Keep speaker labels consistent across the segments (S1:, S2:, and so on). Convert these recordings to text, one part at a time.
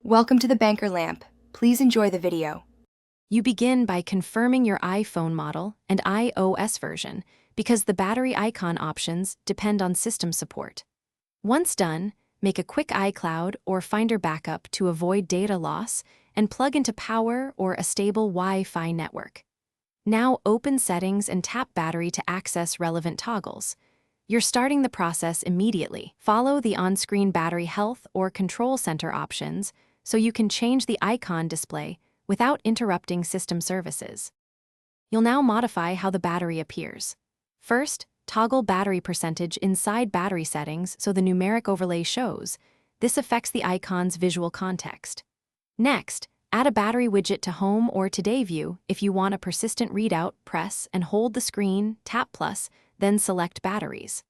S1: Welcome to the Banker Lamp. Please enjoy the video.
S2: You begin by confirming your iPhone model and iOS version because the battery icon options depend on system support. Once done, make a quick iCloud or Finder backup to avoid data loss and plug into power or a stable Wi-Fi network. Now open Settings and tap Battery to access relevant toggles. You're starting the process immediately. Follow the on-screen battery health or control center options so you can change the icon display without interrupting system services. You'll now modify how the battery appears. First, toggle battery percentage inside battery settings so the numeric overlay shows. This affects the icon's visual context. Next, add a battery widget to Home or Today view. If you want a persistent readout, press and hold the screen, tap plus, then select batteries.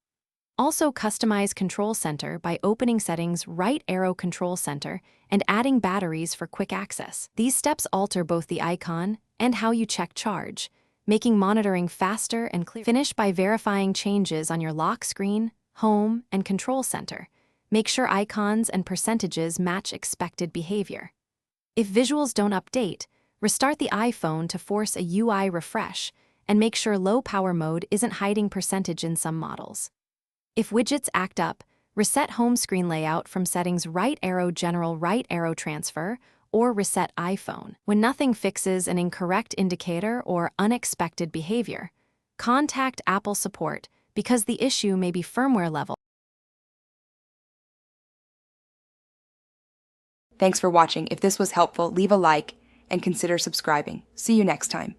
S2: Also customize Control Center by opening Settings right arrow Control Center and adding batteries for quick access. These steps alter both the icon and how you check charge, making monitoring faster and clearer. Finish by verifying changes on your lock screen, Home, and Control Center. Make sure icons and percentages match expected behavior. If visuals don't update, restart the iPhone to force a UI refresh and make sure low power mode isn't hiding percentage in some models. If widgets act up, reset home screen layout from Settings right arrow General right arrow Transfer or reset iPhone. When nothing fixes an incorrect indicator or unexpected behavior, contact Apple support because the issue may be firmware level.
S1: Thanks for watching. If this was helpful, leave a like and consider subscribing. See you next time.